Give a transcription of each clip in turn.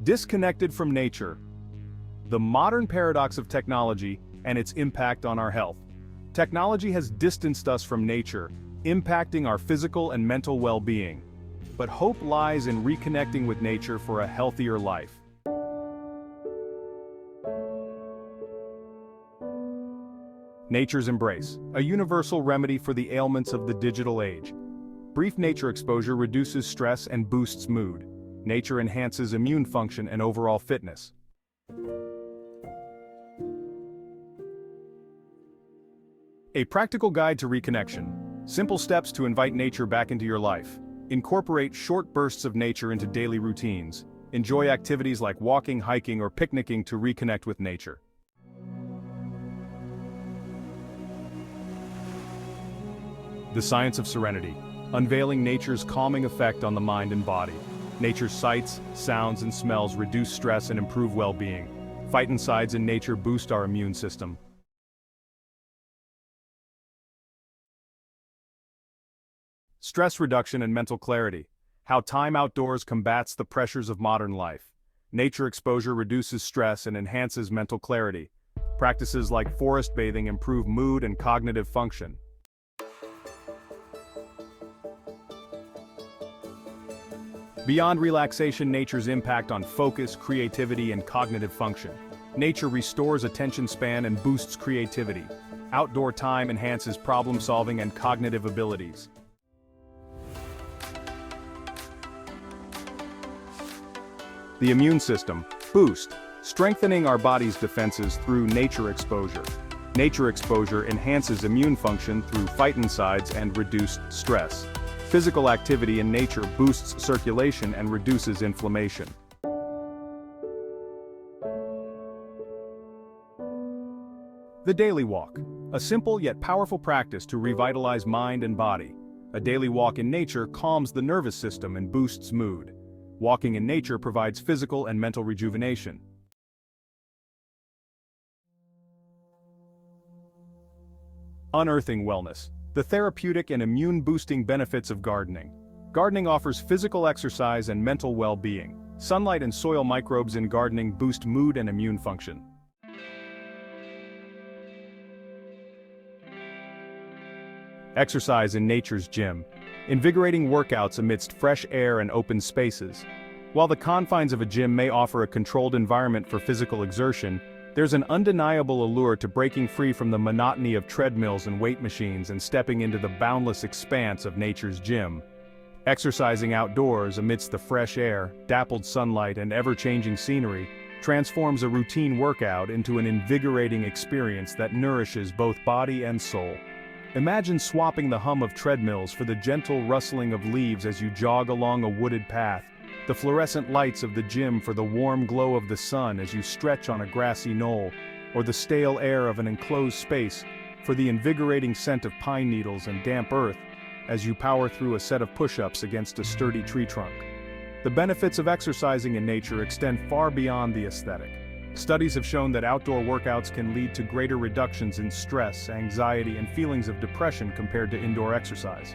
Disconnected from nature. The modern paradox of technology and its impact on our health. Technology has distanced us from nature, impacting our physical and mental well-being. But hope lies in reconnecting with nature for a healthier life. Nature's embrace, a universal remedy for the ailments of the digital age. Brief nature exposure reduces stress and boosts mood. Nature enhances immune function and overall fitness. A practical guide to reconnection. Simple steps to invite nature back into your life. Incorporate short bursts of nature into daily routines. Enjoy activities like walking, hiking, or picnicking to reconnect with nature. The science of serenity. Unveiling nature's calming effect on the mind and body. Nature's sights, sounds, and smells reduce stress and improve well-being. Phytoncides in nature boost our immune system. Stress reduction and mental clarity. How time outdoors combats the pressures of modern life. Nature exposure reduces stress and enhances mental clarity. Practices like forest bathing improve mood and cognitive function. Beyond relaxation, nature's impact on focus, creativity, and cognitive function. Nature restores attention span and boosts creativity. Outdoor time enhances problem-solving and cognitive abilities. The immune system. Boost. Strengthening our body's defenses through nature exposure. Nature exposure enhances immune function through phytoncides and reduced stress. Physical activity in nature boosts circulation and reduces inflammation. The daily walk. A simple yet powerful practice to revitalize mind and body. A daily walk in nature calms the nervous system and boosts mood. Walking in nature provides physical and mental rejuvenation. Unearthing wellness. The therapeutic and immune-boosting benefits of gardening. Gardening offers physical exercise and mental well-being. Sunlight and soil microbes in gardening boost mood and immune function. Exercise in nature's gym. Invigorating workouts amidst fresh air and open spaces. While the confines of a gym may offer a controlled environment for physical exertion, there's an undeniable allure to breaking free from the monotony of treadmills and weight machines and stepping into the boundless expanse of nature's gym. Exercising outdoors amidst the fresh air, dappled sunlight, and ever-changing scenery transforms a routine workout into an invigorating experience that nourishes both body and soul. Imagine swapping the hum of treadmills for the gentle rustling of leaves as you jog along a wooded path, the fluorescent lights of the gym for the warm glow of the sun as you stretch on a grassy knoll, or the stale air of an enclosed space for the invigorating scent of pine needles and damp earth as you power through a set of push-ups against a sturdy tree trunk. The benefits of exercising in nature extend far beyond the aesthetic. Studies have shown that outdoor workouts can lead to greater reductions in stress, anxiety, and feelings of depression compared to indoor exercise.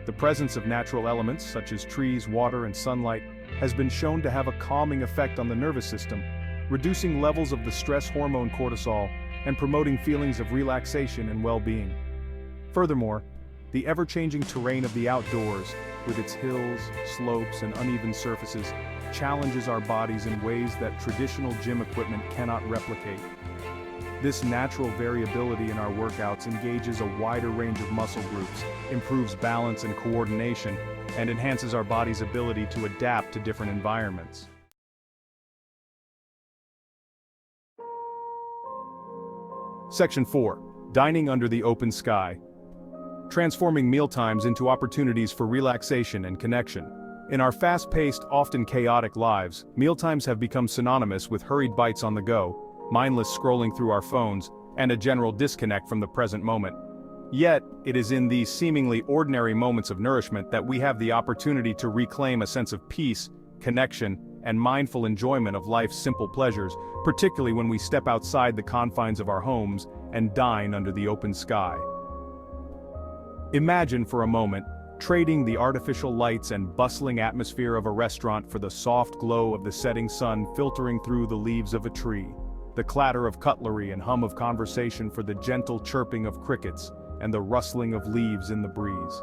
The presence of natural elements such as trees, water, and sunlight has been shown to have a calming effect on the nervous system, reducing levels of the stress hormone cortisol and promoting feelings of relaxation and well-being. Furthermore, the ever-changing terrain of the outdoors, with its hills, slopes, and uneven surfaces, challenges our bodies in ways that traditional gym equipment cannot replicate. This natural variability in our workouts engages a wider range of muscle groups, improves balance and coordination, and enhances our body's ability to adapt to different environments. Section 4. Dining under the open sky. Transforming mealtimes into opportunities for relaxation and connection. In our fast-paced, often chaotic lives, mealtimes have become synonymous with hurried bites on the go, mindless scrolling through our phones, and a general disconnect from the present moment. Yet, it is in these seemingly ordinary moments of nourishment that we have the opportunity to reclaim a sense of peace, connection, and mindful enjoyment of life's simple pleasures, particularly when we step outside the confines of our homes and dine under the open sky. Imagine for a moment trading the artificial lights and bustling atmosphere of a restaurant for the soft glow of the setting sun filtering through the leaves of a tree, the clatter of cutlery and hum of conversation for the gentle chirping of crickets and the rustling of leaves in the breeze.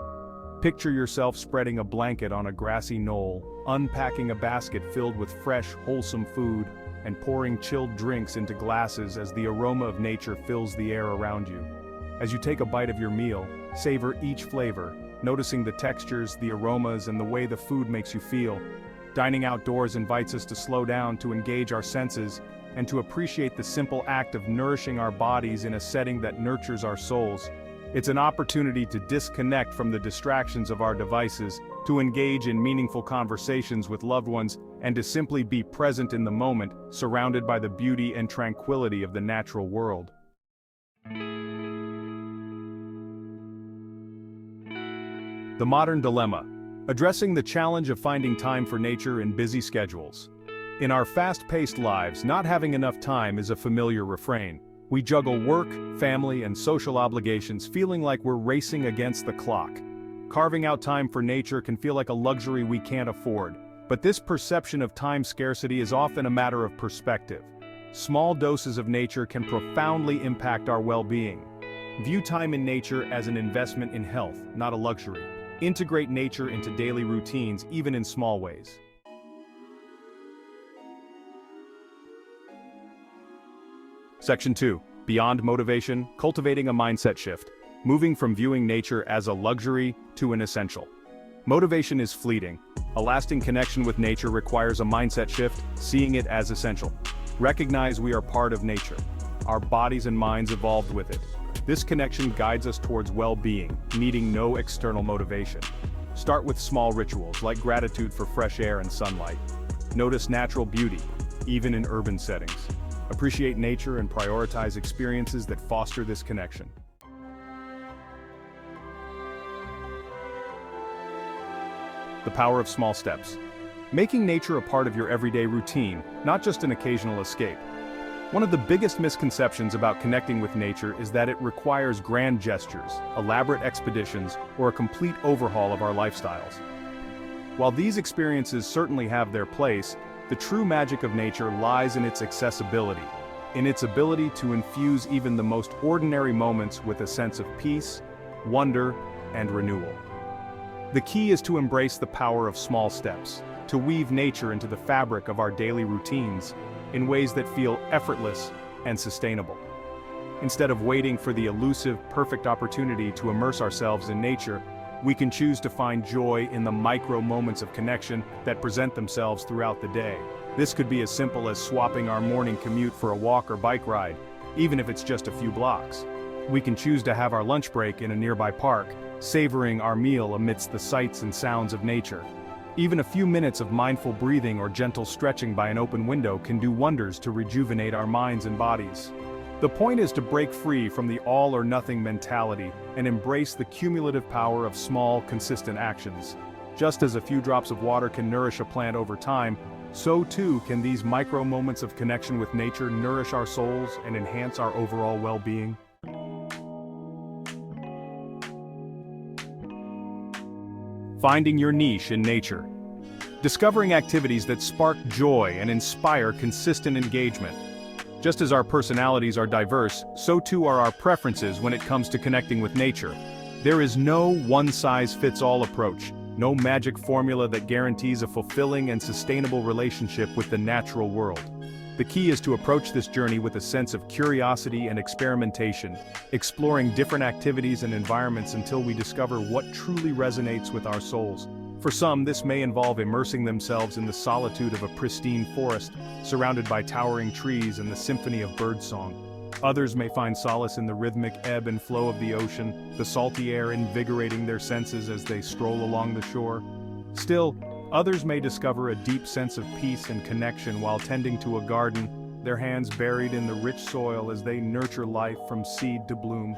Picture yourself spreading a blanket on a grassy knoll, unpacking a basket filled with fresh, wholesome food, and pouring chilled drinks into glasses as the aroma of nature fills the air around you. As you take a bite of your meal, savor each flavor, noticing the textures, the aromas, and the way the food makes you feel. Dining outdoors invites us to slow down, to engage our senses, and to appreciate the simple act of nourishing our bodies in a setting that nurtures our souls. It's an opportunity to disconnect from the distractions of our devices, to engage in meaningful conversations with loved ones, and to simply be present in the moment, surrounded by the beauty and tranquility of the natural world. The modern dilemma: addressing the challenge of finding time for nature in busy schedules. In our fast-paced lives, not having enough time is a familiar refrain. We juggle work, family, and social obligations, feeling like we're racing against the clock. Carving out time for nature can feel like a luxury we can't afford, but this perception of time scarcity is often a matter of perspective. Small doses of nature can profoundly impact our well-being. View time in nature as an investment in health, not a luxury. Integrate nature into daily routines, even in small ways. Section 2. Beyond motivation, cultivating a mindset shift. Moving from viewing nature as a luxury to an essential. Motivation is fleeting. A lasting connection with nature requires a mindset shift, seeing it as essential. Recognize we are part of nature. Our bodies and minds evolved with it. This connection guides us towards well-being, needing no external motivation. Start with small rituals, like gratitude for fresh air and sunlight. Notice natural beauty, even in urban settings. Appreciate nature and prioritize experiences that foster this connection. The power of small steps. Making nature a part of your everyday routine, not just an occasional escape. One of the biggest misconceptions about connecting with nature is that it requires grand gestures, elaborate expeditions, or a complete overhaul of our lifestyles. While these experiences certainly have their place, the true magic of nature lies in its accessibility, in its ability to infuse even the most ordinary moments with a sense of peace, wonder, and renewal. The key is to embrace the power of small steps, to weave nature into the fabric of our daily routines in ways that feel effortless and sustainable. Instead of waiting for the elusive, perfect opportunity to immerse ourselves in nature, we can choose to find joy in the micro moments of connection that present themselves throughout the day. This could be as simple as swapping our morning commute for a walk or bike ride, even if it's just a few blocks. We can choose to have our lunch break in a nearby park, savoring our meal amidst the sights and sounds of nature. Even a few minutes of mindful breathing or gentle stretching by an open window can do wonders to rejuvenate our minds and bodies. The point is to break free from the all-or-nothing mentality and embrace the cumulative power of small, consistent actions. Just as a few drops of water can nourish a plant over time, so too can these micro moments of connection with nature nourish our souls and enhance our overall well-being. Finding your niche in nature. Discovering activities that spark joy and inspire consistent engagement. Just as our personalities are diverse, so too are our preferences when it comes to connecting with nature. There is no one-size-fits-all approach, no magic formula that guarantees a fulfilling and sustainable relationship with the natural world. The key is to approach this journey with a sense of curiosity and experimentation, exploring different activities and environments until we discover what truly resonates with our souls. For some, this may involve immersing themselves in the solitude of a pristine forest, surrounded by towering trees and the symphony of birdsong. Others may find solace in the rhythmic ebb and flow of the ocean, the salty air invigorating their senses as they stroll along the shore. Still, others may discover a deep sense of peace and connection while tending to a garden, their hands buried in the rich soil as they nurture life from seed to bloom.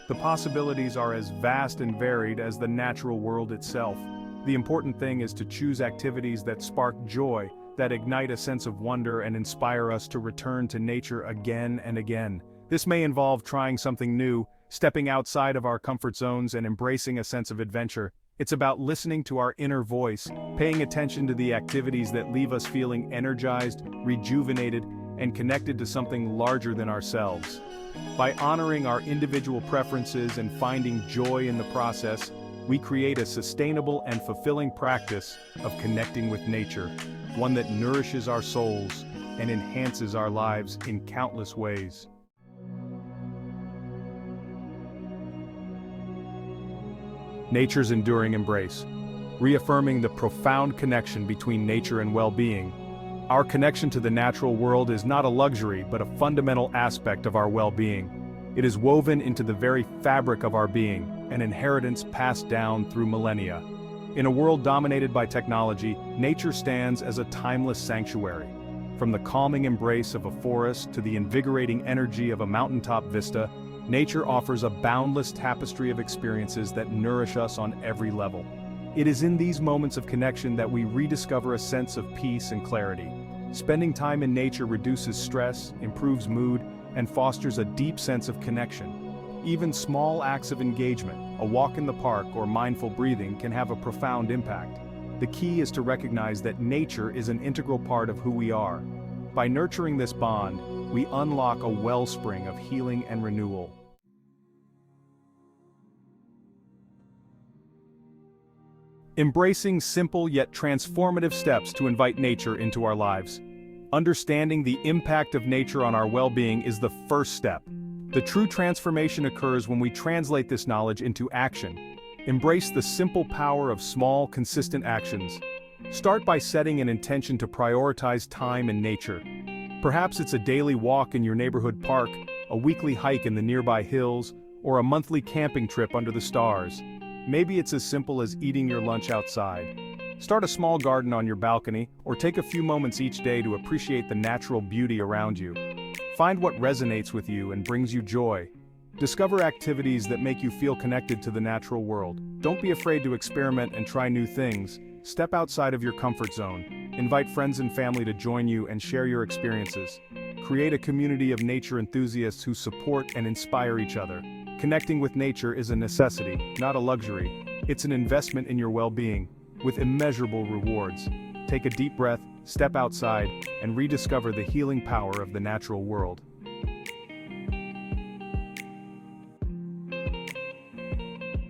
The possibilities are as vast and varied as the natural world itself. The important thing is to choose activities that spark joy, that ignite a sense of wonder and inspire us to return to nature again and again. This may involve trying something new, stepping outside of our comfort zones and embracing a sense of adventure. It's about listening to our inner voice, paying attention to the activities that leave us feeling energized, rejuvenated, and connected to something larger than ourselves. By honoring our individual preferences and finding joy in the process, we create a sustainable and fulfilling practice of connecting with nature, one that nourishes our souls and enhances our lives in countless ways. Nature's enduring embrace. Reaffirming the profound connection between nature and well-being. Our connection to the natural world is not a luxury but a fundamental aspect of our well-being. It is woven into the very fabric of our being, an inheritance passed down through millennia. In a world dominated by technology, nature stands as a timeless sanctuary. From the calming embrace of a forest to the invigorating energy of a mountaintop vista, nature offers a boundless tapestry of experiences that nourish us on every level. It is in these moments of connection that we rediscover a sense of peace and clarity. Spending time in nature reduces stress, improves mood, and fosters a deep sense of connection. Even small acts of engagement, a walk in the park or mindful breathing, can have a profound impact. The key is to recognize that nature is an integral part of who we are. By nurturing this bond, we unlock a wellspring of healing and renewal. Embracing simple yet transformative steps to invite nature into our lives. Understanding the impact of nature on our well-being is the first step. The true transformation occurs when we translate this knowledge into action. Embrace the simple power of small, consistent actions. Start by setting an intention to prioritize time in nature. Perhaps it's a daily walk in your neighborhood park, a weekly hike in the nearby hills, or a monthly camping trip under the stars. Maybe it's as simple as eating your lunch outside. Start a small garden on your balcony, or take a few moments each day to appreciate the natural beauty around you. Find what resonates with you and brings you joy. Discover activities that make you feel connected to the natural world. Don't be afraid to experiment and try new things. Step outside of your comfort zone. Invite friends and family to join you and share your experiences. Create a community of nature enthusiasts who support and inspire each other. Connecting with nature is a necessity, not a luxury. It's an investment in your well-being, with immeasurable rewards. Take a deep breath, step outside, and rediscover the healing power of the natural world.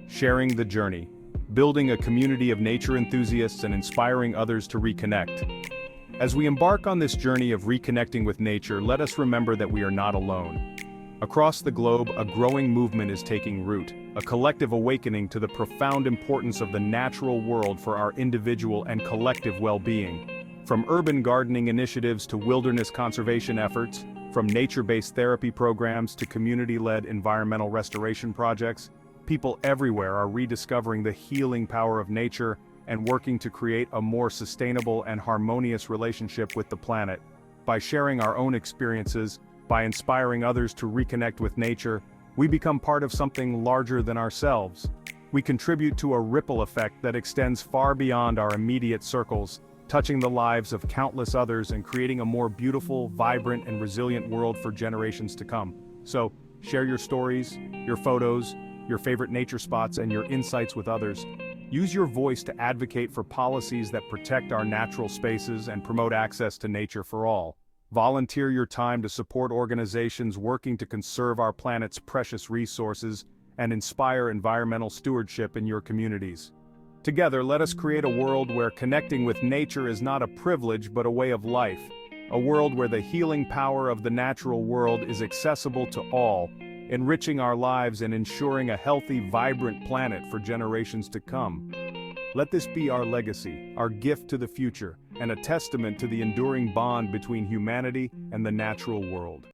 Sharing the journey. Building a community of nature enthusiasts and inspiring others to reconnect. As we embark on this journey of reconnecting with nature, let us remember that we are not alone. Across the globe, a growing movement is taking root, a collective awakening to the profound importance of the natural world for our individual and collective well-being. From urban gardening initiatives to wilderness conservation efforts, from nature-based therapy programs to community-led environmental restoration projects, people everywhere are rediscovering the healing power of nature and working to create a more sustainable and harmonious relationship with the planet. By sharing our own experiences, by inspiring others to reconnect with nature, we become part of something larger than ourselves. We contribute to a ripple effect that extends far beyond our immediate circles, touching the lives of countless others and creating a more beautiful, vibrant, and resilient world for generations to come. So, share your stories, your photos, your favorite nature spots, and your insights with others. Use your voice to advocate for policies that protect our natural spaces and promote access to nature for all. Volunteer your time to support organizations working to conserve our planet's precious resources and inspire environmental stewardship in your communities. Together, let us create a world where connecting with nature is not a privilege but a way of life. A world where the healing power of the natural world is accessible to all, enriching our lives and ensuring a healthy, vibrant planet for generations to come. Let this be our legacy, our gift to the future, and a testament to the enduring bond between humanity and the natural world.